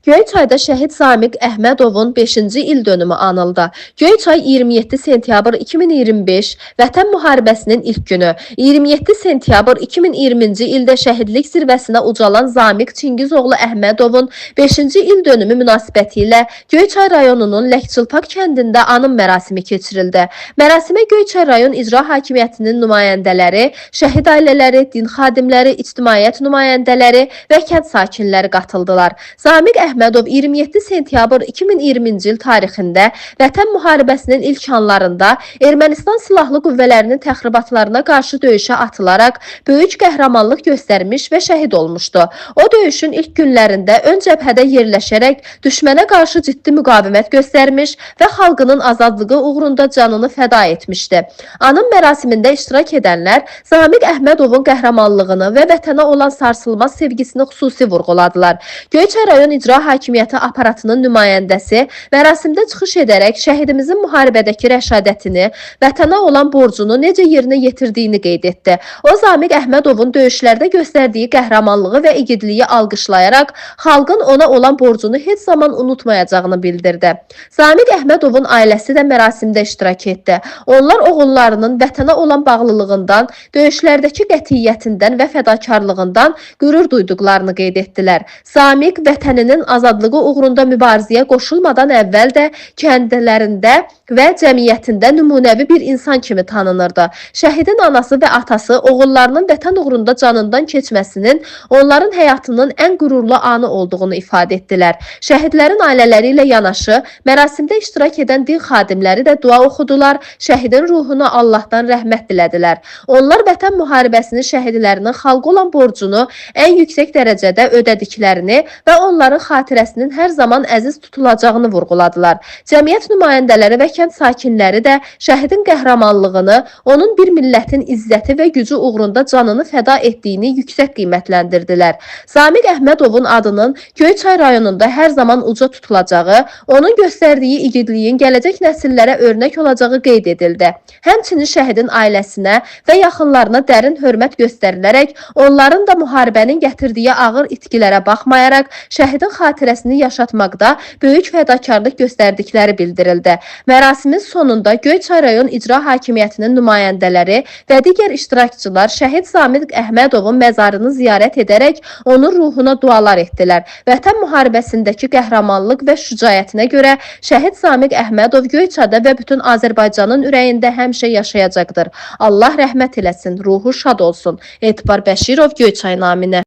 Göyçayda şəhid Samiq Əhmədovun 5-ci ildönümü anıldı. Göyçay 27 sentyabr 2025 Vətən müharibəsinin ilk günü. 27 sentyabr 2020-ci ildə şəhidlik zirvəsinə ucalan Zamiq Çingizoğlu Əhmədovun 5-ci ildönümü münasibətilə Göyçay rayonunun Ləkçılpaq kəndində anım mərasimi keçirildi. Mərasimə Göyçay rayon icra hakimiyyətinin nümayəndələri, şəhid ailələri, din xadimləri, ictimaiyyət nümayəndələri və kənd sakinləri qatıldılar. Zamiq Əhmədov 27 sentyabr 2020-ci il tarixində Vətən müharibəsinin ilk anlarında Ermənistan silahlı qüvvələrinin təxribatlarına qarşı döyüşə atılaraq böyük qəhrəmanlıq göstərmiş və şəhid olmuşdu. O döyüşün ilk günlərində ön cəbhədə yerləşərək düşmənə qarşı ciddi müqavimət göstərmiş və xalqının azadlığı uğrunda canını fəda etmişdi. Anım mərasimində iştirak edənlər Zamiq Əhmədovun qəhrəmanlığını və vətənə olan sarsılmaz sevgisini xüsusi vurğuladılar. Göyçay rayon icra hakimiyyəti aparatının nümayəndəsi mərasimdə çıxış edərək şəhidimizin müharibədəki rəşadətini, vətənə olan borcunu necə yerinə yetirdiyini qeyd etdi. O, Zamiq Əhmədovun döyüşlərdə göstərdiyi qəhrəmanlığı və igidliyi alqışlayaraq xalqın ona olan borcunu heç zaman unutmayacağını bildirdi. Zamiq Əhmədovun ailəsi də mərasimdə iştirak etdi. Onlar oğullarının vətənə olan bağlılığından, döyüşlərdəki qətiyyətindən və fədakarlığından qürur duyduqlarını qeyd etdilər. Zamiq vətəninin azadlığı uğrunda mübarizəyə qoşulmadan əvvəl də kəndlərində və cəmiyyətində nümunəvi bir insan kimi tanınırdı. Şəhidin anası və atası oğullarının vətən uğrunda canından keçməsinin onların həyatının ən qürurlu anı olduğunu ifadə etdilər. Şəhidlərin ailələri ilə yanaşı mərasimdə iştirak edən din xadimləri də dua oxudular, şəhidin ruhuna Allahdan rəhmət dilədilər. Onlar vətən müharibəsinin şəhidlərinin xalqa olan borcunu ən yüksək dərəcədə ödədiklərini və onların xatirəsinin hər zaman əziz tutulacağını vurğuladılar. Cəmiyyət nümayəndələri və kənd sakinləri də şəhidin qəhrəmanlığını, onun bir millətin izzəti və gücü uğrunda canını fəda etdiyini yüksək qiymətləndirdilər. Zamiq Əhmədovun adının Göyçay rayonunda hər zaman uca tutulacağı, onun göstərdiyi igidliyin gələcək nəsillərə örnək olacağı qeyd edildi. Həmçinin şəhidin ailəsinə və yaxınlarına dərin hörmət göstərilərək, onların da müharibənin gətirdiyi ağır itkilərə baxmayaraq, şəhidin xatirəsini yaşatmaqda böyük fədakarlıq göstərdikləri bildirildi. Mərasimin sonunda Göyçay rayon icra hakimiyyətinin nümayəndələri və digər iştirakçılar şəhid Zamiq Əhmədovun məzarını ziyarət edərək onun ruhuna dualar etdilər. Vətən müharibəsindəki qəhrəmanlıq və şücaətinə görə şəhid Zamiq Əhmədov Göyçayda və bütün Azərbaycanın ürəyində həmişə yaşayacaqdır. Allah rəhmət eləsin, ruhu şad olsun. Etibar Bəşirov, Göyçay naminə.